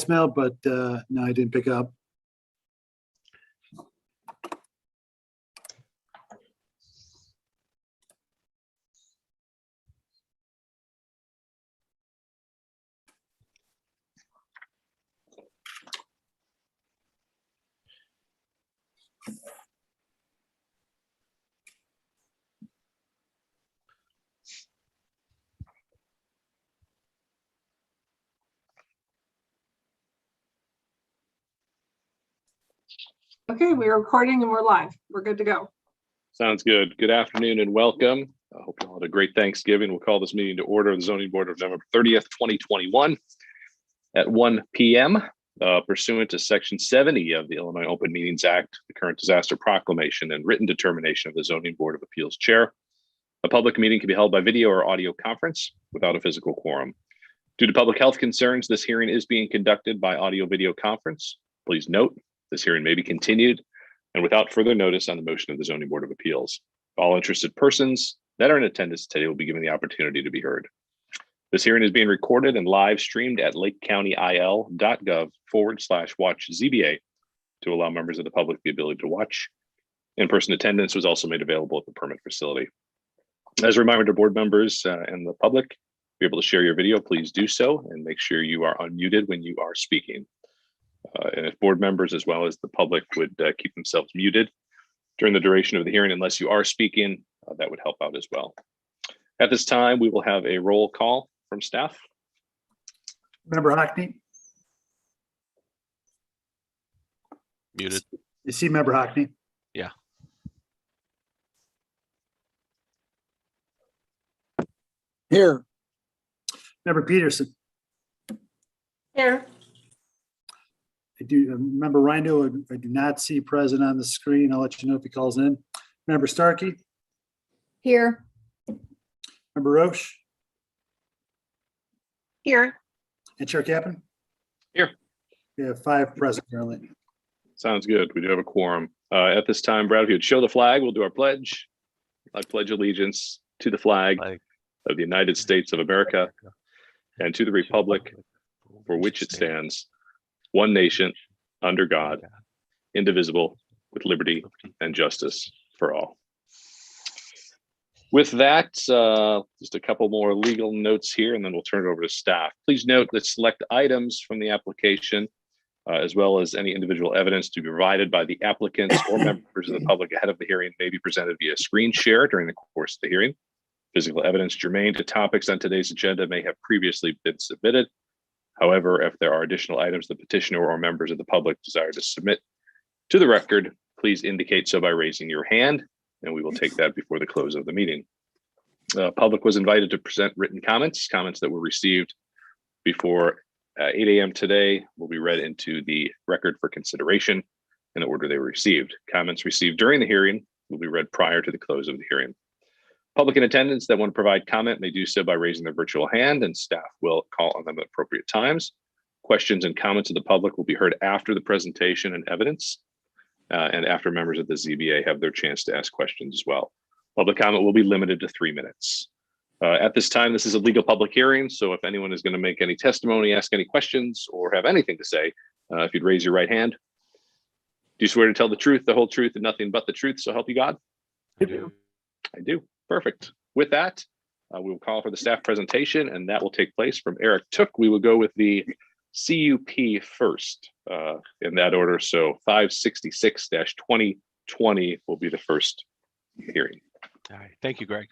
voicemail, but no, I didn't pick up. Okay, we're recording and we're live. We're good to go. Sounds good. Good afternoon and welcome. I hope you all had a great Thanksgiving. We'll call this meeting to order. The Zoning Board of November 30th, 2021 at 1 p.m. Pursuant to Section 70 of the Illinois Open Meetings Act, the current disaster proclamation and written determination of the Zoning Board of Appeals Chair. A public meeting can be held by video or audio conference without a physical quorum. Due to public health concerns, this hearing is being conducted by audio-video conference. Please note, this hearing may be continued and without further notice on the motion of the Zoning Board of Appeals. All interested persons that are in attendance today will be given the opportunity to be heard. This hearing is being recorded and live streamed at lakecountyil.gov/watch-ZBA to allow members of the public the ability to watch. In-person attendance was also made available at the permit facility. As a reminder to board members and the public, if you're able to share your video, please do so and make sure you are unmuted when you are speaking. And if board members as well as the public would keep themselves muted during the duration of the hearing, unless you are speaking, that would help out as well. At this time, we will have a roll call from staff. Member Hockney. Muted. You see Member Hockney? Yeah. Here. Member Peterson. Here. I do. Member Rindo, I do not see present on the screen. I'll let you know if he calls in. Member Starkey. Here. Member Roche. Here. And Chair Kaplan. Here. We have 5 present currently. Sounds good. We do have a quorum. At this time, Brad, if you'd show the flag, we'll do our pledge. I pledge allegiance to the flag of the United States of America and to the republic for which it stands, one nation, under God, indivisible, with liberty and justice for all. With that, just a couple more legal notes here, and then we'll turn it over to staff. Please note that select items from the application, as well as any individual evidence to be provided by the applicants or members of the public ahead of the hearing may be presented via screen share during the course of the hearing. Physical evidence germane to topics on today's agenda may have previously been submitted. However, if there are additional items the petitioner or members of the public desire to submit to the record, please indicate so by raising your hand, and we will take that before the close of the meeting. Public was invited to present written comments. Comments that were received before 8 a.m. today will be read into the record for consideration in the order they were received. Comments received during the hearing will be read prior to the close of the hearing. Public in attendance that want to provide comment may do so by raising their virtual hand, and staff will call on them at appropriate times. Questions and comments of the public will be heard after the presentation and evidence, and after members of the ZBA have their chance to ask questions as well. Public comment will be limited to 3 minutes. At this time, this is a legal public hearing, so if anyone is going to make any testimony, ask any questions, or have anything to say, if you'd raise your right hand. Do you swear to tell the truth, the whole truth, and nothing but the truth, so help you God? I do. I do. Perfect. With that, we will call for the staff presentation, and that will take place from Eric Took. We will go with the CUP first in that order. So 566-2020 will be the first hearing. All right. Thank you, Greg.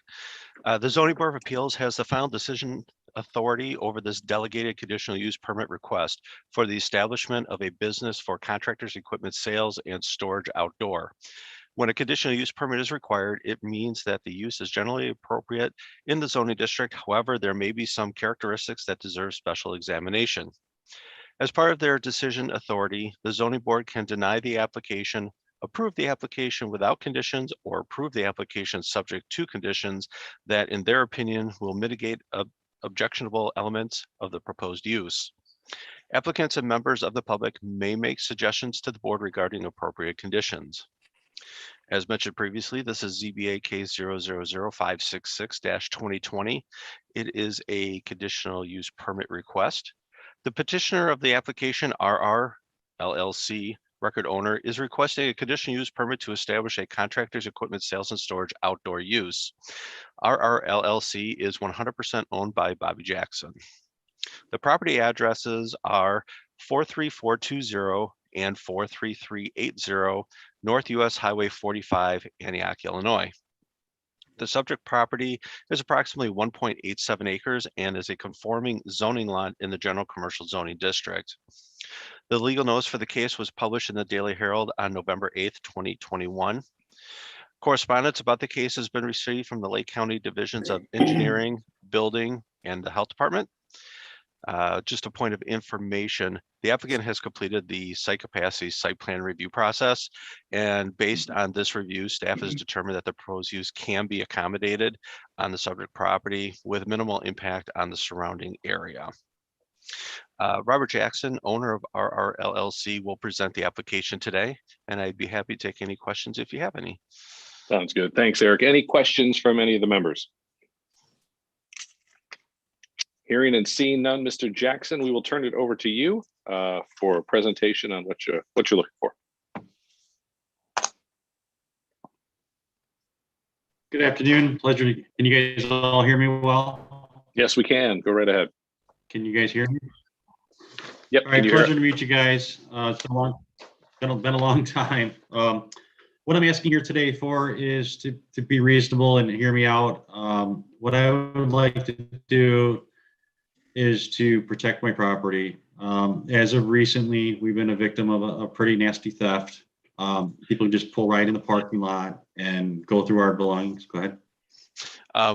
The Zoning Board of Appeals has the final decision authority over this delegated conditional use permit request for the establishment of a business for contractors, equipment sales, and storage outdoor. When a conditional use permit is required, it means that the use is generally appropriate in the zoning district. However, there may be some characteristics that deserve special examination. As part of their decision authority, the zoning board can deny the application, approve the application without conditions, or approve the application subject to conditions that, in their opinion, will mitigate objectionable elements of the proposed use. Applicants and members of the public may make suggestions to the board regarding appropriate conditions. As mentioned previously, this is ZBA case 000566-2020. It is a conditional use permit request. The petitioner of the application, RR LLC, record owner, is requesting a conditional use permit to establish a contractor's equipment sales and storage outdoor use. RR LLC is 100% owned by Bobby Jackson. The property addresses are 43420 and 43380 North US Highway 45, Antioch, Illinois. The subject property is approximately 1.87 acres and is a conforming zoning lot in the general commercial zoning district. The legal notice for the case was published in the Daily Herald on November 8th, 2021. Correspondence about the case has been received from the Lake County Divisions of Engineering, Building, and the Health Department. Just a point of information, the applicant has completed the site capacity site plan review process, and based on this review, staff has determined that the proposed use can be accommodated on the subject property with minimal impact on the surrounding area. Robert Jackson, owner of RR LLC, will present the application today, and I'd be happy to take any questions if you have any. Sounds good. Thanks, Eric. Any questions from any of the members? Hearing and seeing none, Mr. Jackson, we will turn it over to you for a presentation on what you're looking for. Good afternoon. Pleasure. Can you guys all hear me well? Yes, we can. Go right ahead. Can you guys hear me? Yep. All right. Pleasure to meet you guys. It's been a long time. What I'm asking here today for is to be reasonable and hear me out. What I would like to do is to protect my property. As of recently, we've been a victim of a pretty nasty theft. People just pull right in the parking lot and go through our belongings. Go ahead.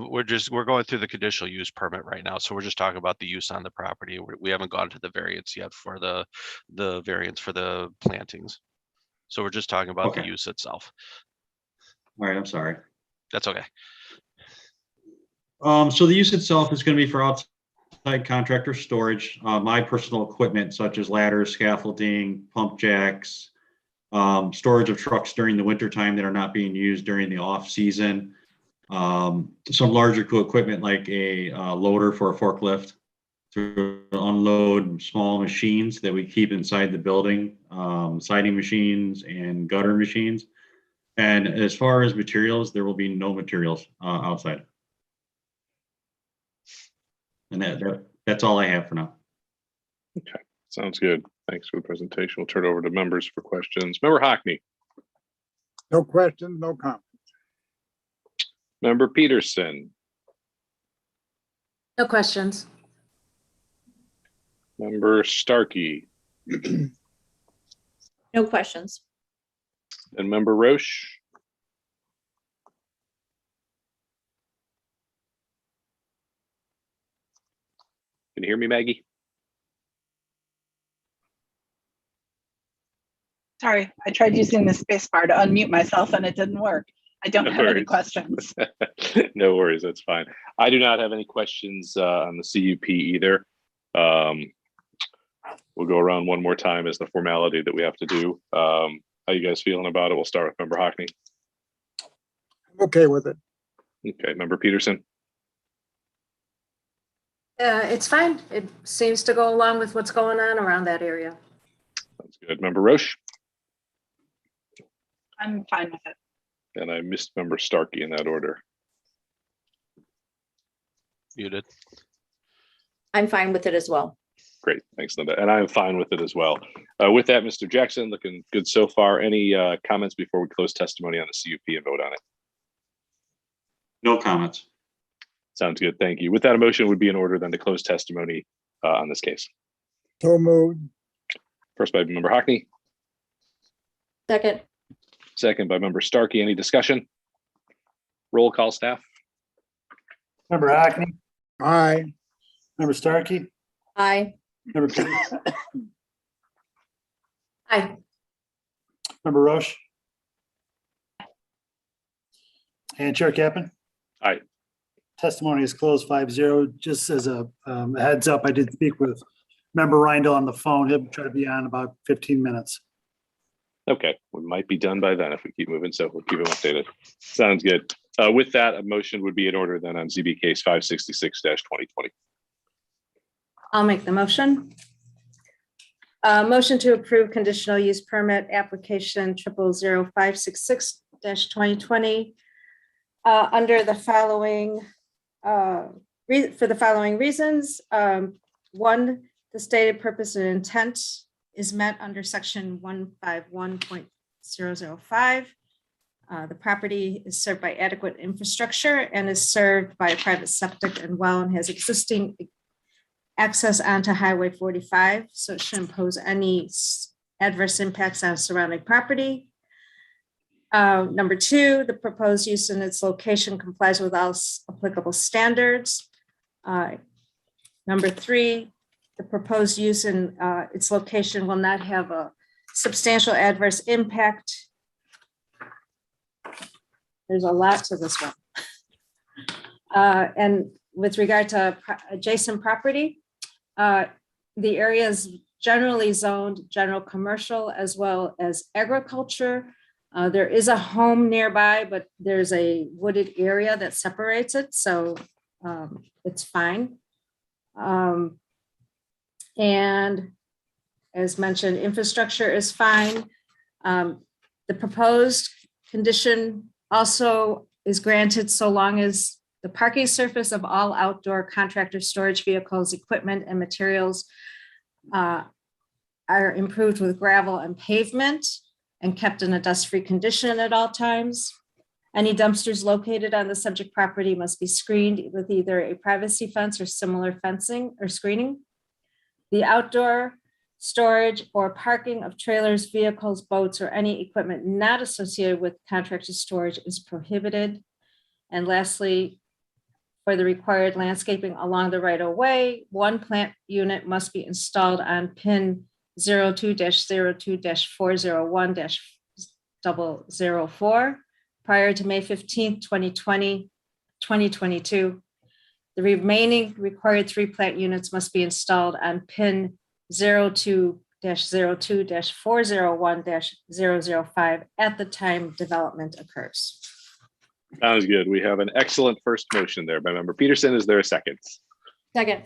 We're going through the conditional use permit right now, so we're just talking about the use on the property. We haven't gone to the variance yet for the variance for the plantings. So we're just talking about the use itself. All right, I'm sorry. That's okay. So the use itself is going to be for outside contractor storage, my personal equipment such as ladders, scaffolding, pump jacks, storage of trucks during the winter time that are not being used during the off season, some larger equipment like a loader for a forklift to unload small machines that we keep inside the building, siding machines and gutter machines. And as far as materials, there will be no materials outside. And that's all I have for now. Okay, sounds good. Thanks for the presentation. We'll turn it over to members for questions. Member Hockney. No question, no comment. Member Peterson. No questions. Member Starkey. No questions. And Member Roche. Can you hear me, Maggie? Sorry, I tried using the space bar to unmute myself and it didn't work. I don't No have any worries. questions. No worries, that's fine. I do not have any questions on the CUP either. We'll go around one more time as the formality that we have to do. How you guys feeling about it? We'll start with Member Hockney. I'm okay with it. Okay, Member Peterson. It's fine. It seems to go along with what's going on around that area. Sounds good. Member Roche. I'm fine with it. And I missed Member Starkey in that order. Muted. I'm fine with it as well. Great, thanks, Linda. And I'm fine with it as well. With that, Mr. Jackson, looking good so far. Any comments before we close testimony on the CUP and vote on it? No comments. Sounds good. Thank you. With that, a motion would be in order then to close testimony on this case. So moved. First by Member Hockney, Second. second by Member Starkey. Any discussion? Roll call, staff. Member Hackney, Aye. member Starkey, Aye. member Peterson, Aye. member Roche. And Chair Cappan. Aye. Testimony is closed 5-0. Just as a heads up, I did speak with member Reindl on the phone. He'll try to be on about 15 minutes. Okay, we might be done by then if we keep moving, so we'll keep him updated. Sounds good. With that, a motion would be in order then on ZB case 566-2020. I'll make the motion. Motion to approve conditional use permit application 000566-2020 under the following, for the following reasons. One, the stated purpose and intent is met under section 151.005. The property is served by adequate infrastructure and is served by a private septic and well and has existing access onto Highway 45, so it shouldn't pose any adverse impacts on surrounding property. Number two, the proposed use and its location complies with all applicable standards. Number three, the proposed use and its location will not have a substantial adverse impact. There's a lot to this one. And with regard to adjacent property, the area is generally zoned general commercial as well as agriculture. There is a home nearby, but there's a wooded area that separates it, so it's fine. And as mentioned, infrastructure is fine. The proposed condition also is granted so long as the parking surface of all outdoor contractor storage vehicles, equipment, and materials are improved with gravel and pavement and kept in a dust-free condition at all times. Any dumpsters located on the subject property must be screened with either a privacy fence or similar fencing or screening. The outdoor storage or parking of trailers, vehicles, boats, or any equipment not associated with contractor storage is prohibited. And lastly, for the required landscaping along the right-of-way, one plant unit must be installed on pin 02-02-401-004 prior to May 15th, 2022. The remaining required 3 plant units must be installed on pin 02-02-401-005 at the time development occurs. Sounds good. We have an excellent first motion there by member Peterson. Is there a second? Second.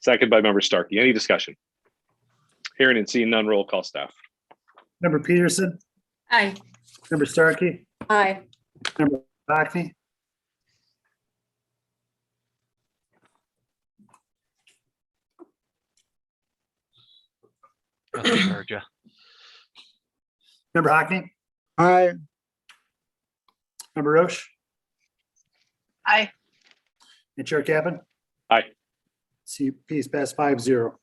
Second by member Starkey. Any discussion? Hearing and seeing none, roll call staff. Member Peterson, Aye. member Starkey, Aye. member Hockney, Heard ya. member Hockney, aye, member Roche, Aye. and Chair Captain. Aye. CUP is passed 5-0.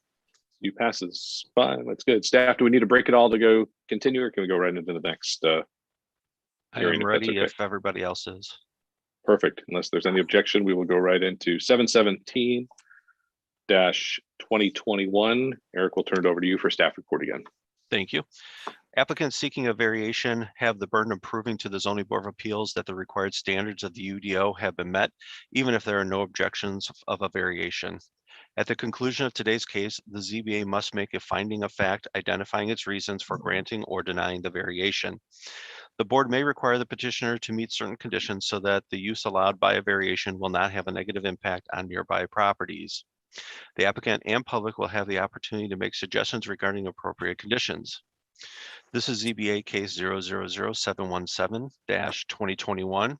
You passes. Fine. That's good. Staff, do we need to break it all to go continue, or can we go right into the next? I Hearing am if that's ready okay. if everybody else is. Perfect. Unless there's any objection, we will go right into 717-2021. Eric, will turn it over to you for staff report again. Thank you. Applicants seeking a variation have the burden of proving to the Zoning Board of Appeals that the required standards of the UDO have been met, even if there are no objections of a variation. At the conclusion of today's case, the ZBA must make a finding of fact identifying its reasons for granting or denying the variation. The board may require the petitioner to meet certain conditions so that the use allowed by a variation will not have a negative impact on nearby properties. The applicant and public will have the opportunity to make suggestions regarding appropriate conditions. This is ZBA case 000717-2021.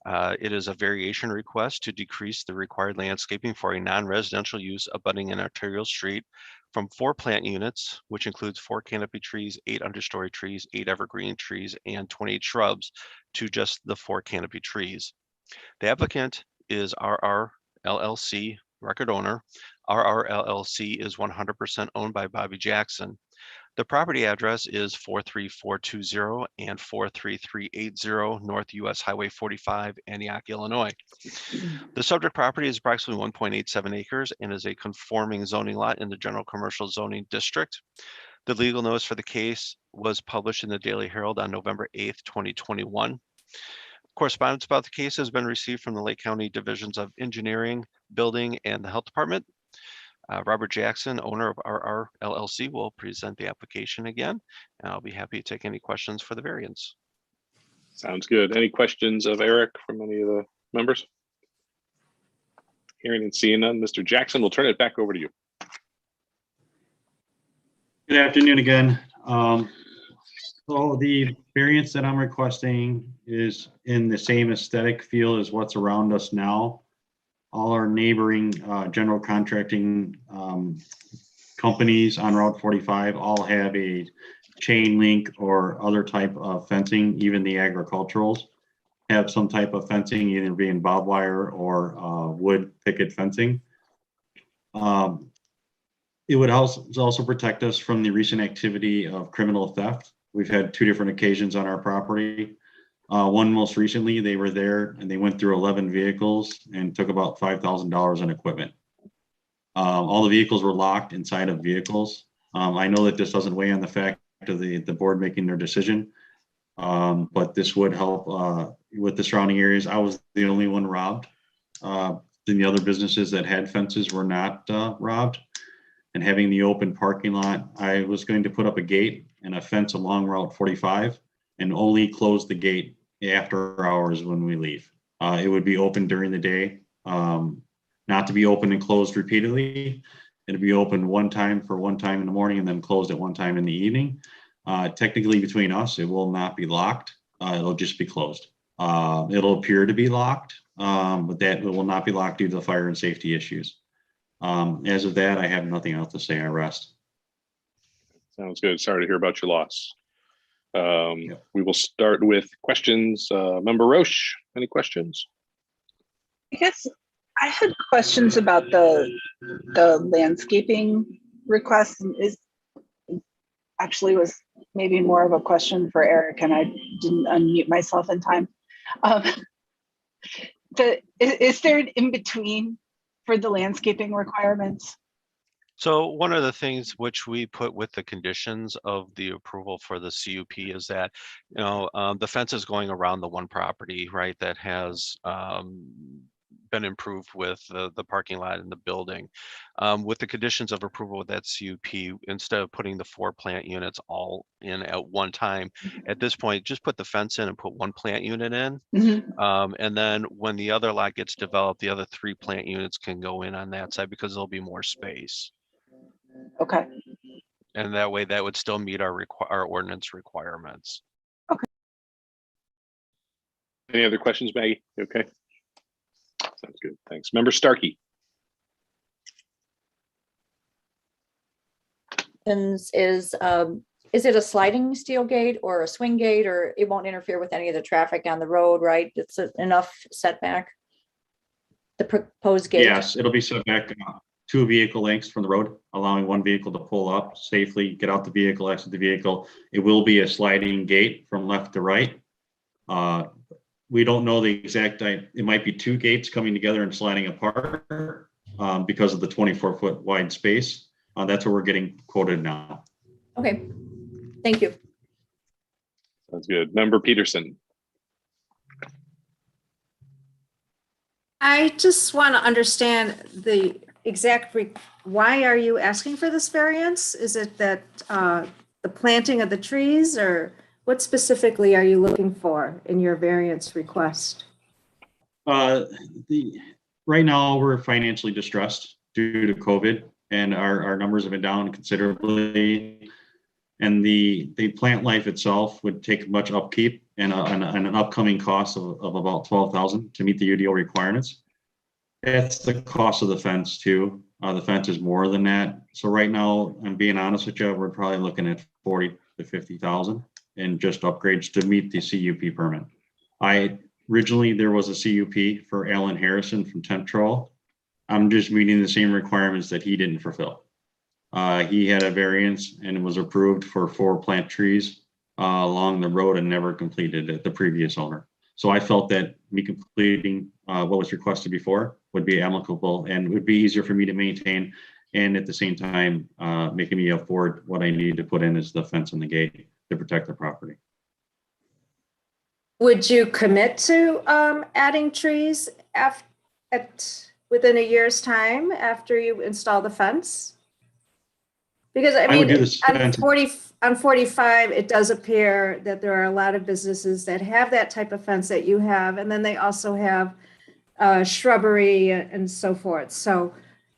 It is a variation request to decrease the required landscaping for a non-residential use abutting an arterial street from 4 plant units, which includes 4 canopy trees, 8 understory trees, 8 evergreen trees, and 28 shrubs, to just the 4 canopy trees. The applicant is RR LLC, record owner. RR LLC is 100% owned by Bobby Jackson. The property address is 43420 and 43380 North US Highway 45, Antioch, Illinois. The subject property is approximately 1.87 acres and is a conforming zoning lot in the general commercial zoning district. The legal notice for the case was published in the Daily Herald on November 8th, 2021. Correspondence about the case has been received from the Lake County Divisions of Engineering, Building, and the Health Department. Robert Jackson, owner of RR LLC, will present the application again, and I'll be happy to take any questions for the variance. Sounds good. Any questions of Eric from any of the members? Hearing and seeing none, Mr. Jackson, we'll turn it back over to you. Good afternoon again. So the variance that I'm requesting is in the same aesthetic feel as what's around us now. All our neighboring general contracting companies on Route 45 all have a chain link or other type of fencing. Even the agriculturals have some type of fencing, either being barbed wire or wood picket fencing. It would also protect us from the recent activity of criminal theft. We've had 2 different occasions on our property. One most recently, they were there and they went through 11 vehicles and took about $5,000 in equipment. All the vehicles were locked inside of vehicles. I know that this doesn't weigh on the fact of the board making their decision, but this would help with the surrounding areas. I was the only one robbed. The other businesses that had fences were not robbed. And having the open parking lot, I was going to put up a gate and a fence along Route 45 and only close the gate after hours when we leave. It would be open during the day, not to be open and closed repeatedly. It'd be open one time in the morning and then closed at one time in the evening. Technically between us, it will not be locked. It'll just be closed. It'll appear to be locked, but that it will not be locked due to the fire and safety issues. As of that, I have nothing else to say. I rest. Sounds good. Sorry to hear about your loss. We will start with questions. Member Roche, any questions? I guess I had questions about the landscaping request. Is actually was maybe more of a question for Eric, and I didn't unmute myself in time. Is there an in between for the landscaping requirements? So one of the things which we put with the conditions of the approval for the CUP is that, the fence is going around the one property, right, that has been improved with the parking lot and the building. With the conditions of approval of that CUP, instead of putting the 4 plant units all in at one time, at this point, just put the fence in and put 1 plant unit in. And then when the other lot gets developed, the other 3 plant units can go in on that side because there'll be more space. Okay. And that way that would still meet our ordinance requirements. Okay. Any other questions, Maggie? Okay. Sounds good. Thanks. Member Starkey. Is it a sliding steel gate or a swing gate, or it won't interfere with any of the traffic on the road, right? It's enough setback, the proposed gate? Yes, it'll be set back 2 vehicle lengths from the road, allowing 1 vehicle to pull up safely, get out the vehicle, exit the vehicle. It will be a sliding gate from left to right. We don't know the exact, it might be 2 gates coming together and sliding apart because of the 24-foot wide space. That's what we're getting quoted now. Okay, thank you. Sounds good. Member Peterson. I just want to understand the exact, why are you asking for this variance? Is it that the planting of the trees, or what specifically are you looking for in your variance request? Right now we're financially distressed due to COVID, and our numbers have been down considerably. And the plant life itself would take much upkeep and an upcoming cost of about $12,000 to meet the UDO requirements. That's the cost of the fence too. The fence is more than that. So right now, I'm being honest with you, we're probably looking at $40,000 to $50,000 in just upgrades to meet the CUP permit. Originally there was a CUP for Alan Harrison from Tentrol. I'm just meeting the same requirements that he didn't fulfill. He had a variance and it was approved for 4 plant trees along the road and never completed it, the previous owner. So I felt that me completing what was requested before would be amicable and would be easier for me to maintain, and at the same time making me afford what I need to put in as the fence and the gate to protect the property. Would you commit to adding trees within a year's time after you install the fence? Because I mean, on 45, it does appear that there are a lot of businesses that have that type of fence that you have, and then they also have shrubbery and so forth. So,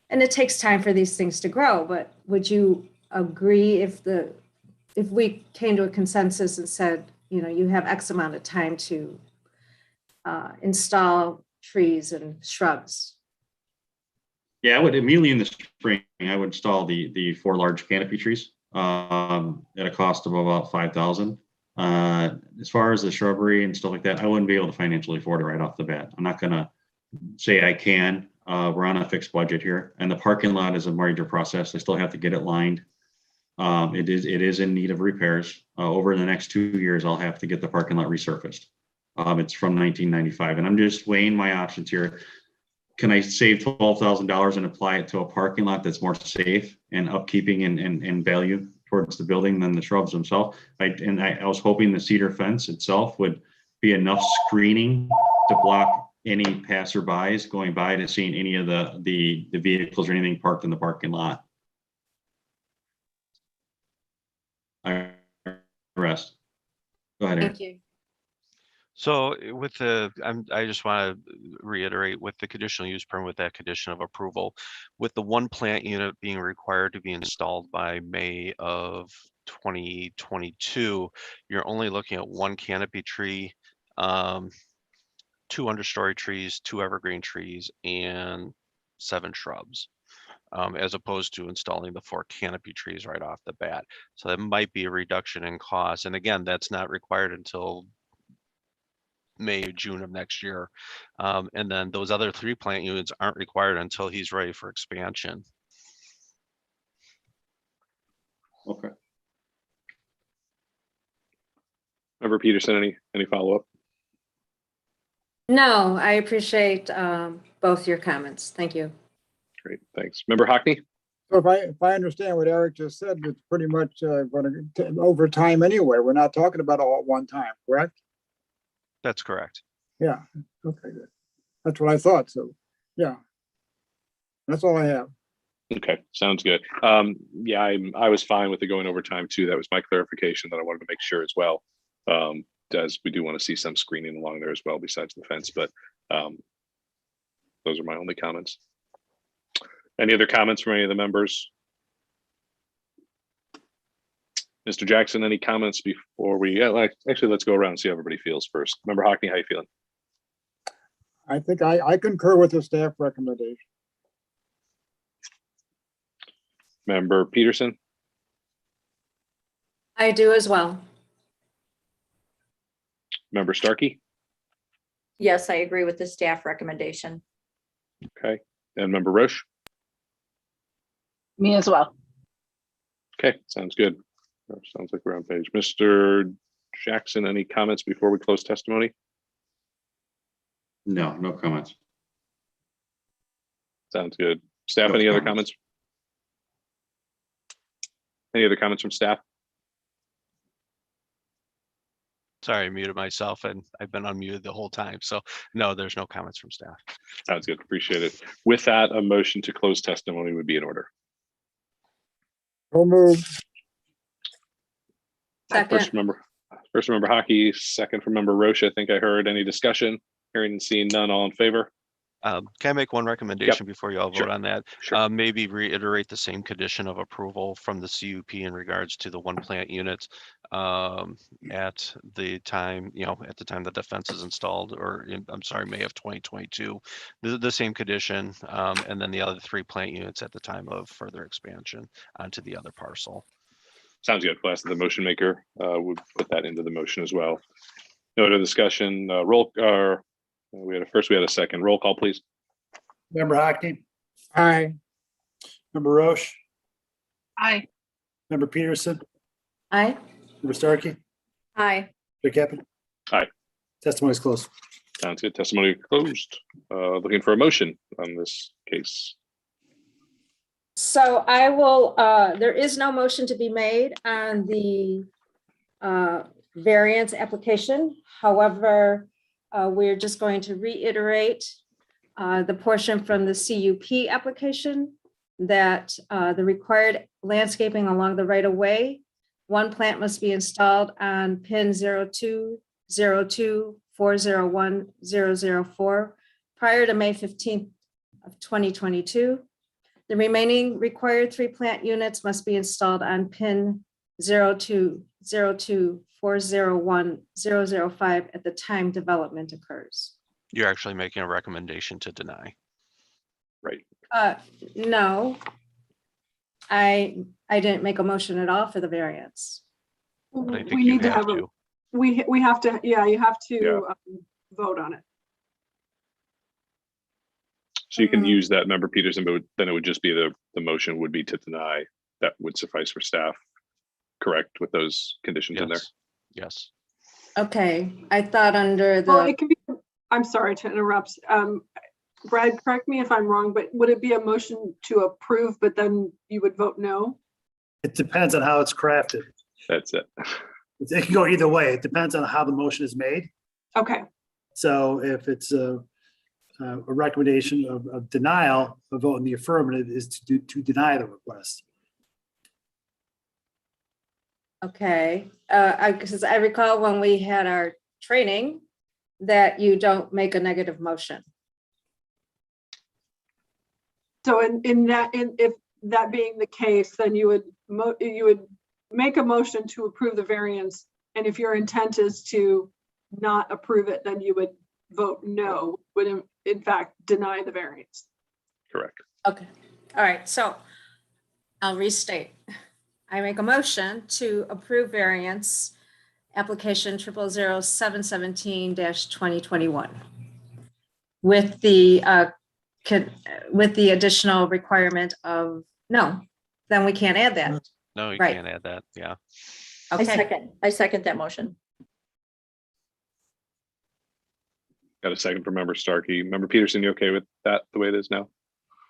and it takes time for these things to grow, but would you agree if we came to a consensus and said, you know, you have X amount of time to install trees and shrubs. Yeah, I would immediately in the spring, I would install the 4 large canopy trees at a cost of about $5,000. As far as the shrubbery and stuff like that, I wouldn't be able to financially afford it right off the bat. I'm not gonna say I can. We're on a fixed budget here, and the parking lot is a major process. I still have to get it lined. It is in need of repairs. Over the next 2 years, I'll have to get the parking lot resurfaced. It's from 1995, and I'm just weighing my options here. Can I save $12,000 and apply it to a parking lot that's more safe and upkeeping and value towards the building than the shrubs themselves? I was hoping the cedar fence itself would be enough screening to block any passerbys going by to seeing any of the vehicles or anything parked in the parking lot. I rest. Go ahead, Aaron. Thank you. So with I just want to reiterate with the conditional use permit, with that condition of approval, with the 1 plant unit being required to be installed by May of 2022, you're only looking at 1 canopy tree, 2 understory trees, 2 evergreen trees, and 7 shrubs, as opposed to installing the 4 canopy trees right off the bat. So that might be a reduction in cost. And again, that's not required until May or June of next year. And then those other 3 plant units aren't required until he's ready for expansion. Okay. Member Peterson, any follow-up? No, I appreciate both your comments. Thank you. Great, thanks. Member Hockney? So if I understand what Eric just said, it's pretty much going to over time anyway. We're not talking about all at one time, correct? That's correct. Yeah. Okay, good. That's what I thought. So, yeah. That's all I have. Okay, sounds good. Yeah, I was fine with the going over time too. That was my clarification that I wanted to make sure as well. As we do want to see some screening along there as well besides the fence, but those are my only comments. Any other comments from any of the members? Mr. Jackson, any comments before we, actually, let's go around and see how everybody feels first. Member Hockney, how you feeling? I think I concur with the staff recommendation. Member Peterson? I do as well. Member Starkey? Yes, I agree with the staff recommendation. Okay, and Member Roche? Me as well. Okay, sounds good. Sounds like we're on page. Mr. Jackson, any comments before we close testimony? No comments. Sounds good. Staff, No any other comments. comments? Any other comments from staff? Sorry, I muted myself and I've been unmuted the whole time. So no, there's no comments from staff. Sounds good. Appreciate it. With that, a motion to close testimony would be in order. So moved. Second. First member Hockey, second from member Roche. I think I heard. Any discussion? Hearing and seeing none, all in favor? Can I make one recommendation before you all vote Sure. on that? Sure. Maybe reiterate the same condition of approval from the CUP in regards to the 1 plant unit at the time, at the time that the fence is installed, or I'm sorry, May of 2022, the same condition, and then the other 3 plant units at the time of further expansion onto the other parcel. Sounds good. We'll ask the motion maker would put that into the motion as well. No other discussion. We had a second. Roll call, please. Member Hockney, Aye. member Roche, Aye. member Peterson, Aye. member Starkey, Aye. Chair Caput. Aye. Testimony is closed. Sounds good. Testimony closed. Looking for a motion on this case. So I will, there is no motion to be made on the variance application. However, we're just going to reiterate the portion from the CUP application that the required landscaping along the right of way, 1 plant must be installed on pin 0202401004 prior to May 15th of 2022. The remaining required 3 plant units must be installed on pin 0202401005 at the time development occurs. You're actually making a recommendation to deny. Right. No. I didn't make a motion at all for the variance. But I think We you need to have have a, to. we have to, yeah, you have to vote on it. So you can use that, Member Peterson, but then it would just be the motion would be to deny. That would suffice for staff, correct, with those conditions in there? Yes. Okay, I thought under Well, the, it can be, I'm sorry to interrupt. Brad, correct me if I'm wrong, but would it be a motion to approve, but then you would vote no? It depends on how it's crafted. That's it. It can go either way. It depends on how the motion is made. Okay, So if it's a recommendation of denial, a vote in the affirmative is to deny the request. okay, because I recall when we had our training that you don't make a negative motion. so if that being the case, then you would make a motion to approve the variance. And if your intent is to not approve it, then you would vote no, would in fact deny the variance. Correct. Okay, all right, so I'll restate. I make a motion to approve variance application 000717-2021 with the additional requirement of, no, then we can't add that. No, you Right. can't add that. Yeah. Okay, I second that motion. Got a second from Member Starkey. Member Peterson, you okay with that the way it is now?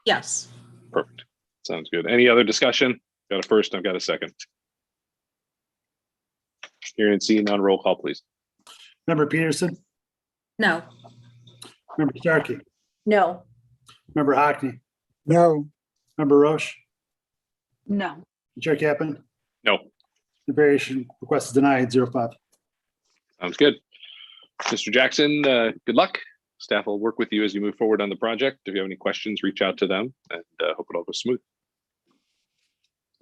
yes. Perfect. Sounds good. Any other discussion? Got a first, I've got a second. Hearing and seeing none, roll call, please. Member Peterson, No, Member Starkey, No. Member Hockney, No, Member Roche, No. Chair Captain, No, the variation request is denied, 0-5. sounds good. Mr. Jackson, good luck. Staff will work with you as you move forward on the project. If you have any questions, reach out to them and hope it all goes smooth.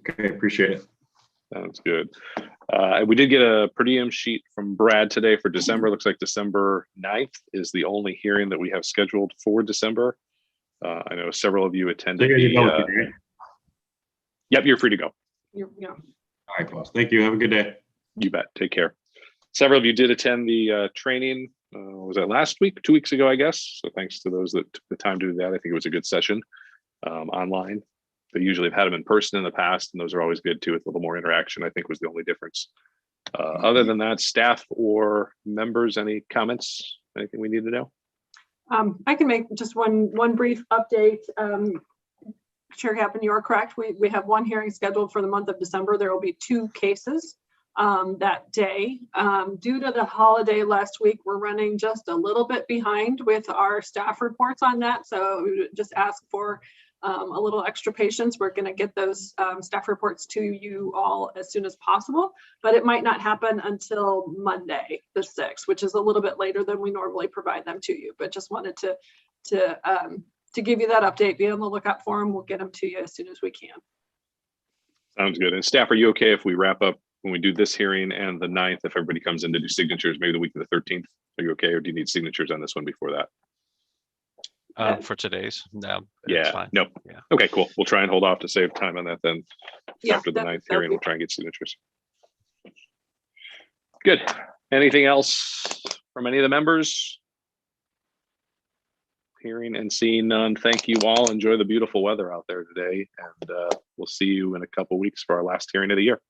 Okay, appreciate it. Sounds good. We did get a per diem sheet from Brad today for December. Looks like December 9th is the only hearing that we have scheduled for December. I know several of you attended the, yep, you're free to go. Yeah. All right, boss. Thank you. Have a good day. You bet. Take care. Several of you did attend the training. Was that last week, 2 weeks ago, I guess? So thanks to those that took the time to do that. I think it was a good session online. They usually have had them in person in the past, and those are always good too, with a little more interaction, I think was the only difference. Other than that, staff or members, any comments, anything we need to know? I can make just one brief update. Chair Captain, you are correct. We have one hearing scheduled for the month of December. There will be 2 cases that day. Due to the holiday last week, we're running just a little bit behind with our staff reports on that. So we would just ask for a little extra patience. We're going to get those staff reports to you all as soon as possible, but it might not happen until Monday, the 6th, which is a little bit later than we normally provide them to you. But just wanted to give you that update. Be on the lookout for them. We'll get them to you as soon as we can. Sounds good. And staff, are you okay if we wrap up when we do this hearing and the 9th, if everybody comes in to do signatures, maybe the week of the 13th? Are you okay, or do you need signatures on this one before that? For today's, no. It's Yeah, fine. no. Yeah. Okay, cool. We'll try and hold off to save time on that then. Yeah, After the 9th that'd hearing, be we'll try and get signatures. Good. Anything else from any of the members? Hearing and seeing none. Thank you all. Enjoy the beautiful weather out there today, and we'll see you in a couple weeks for our last hearing of the year.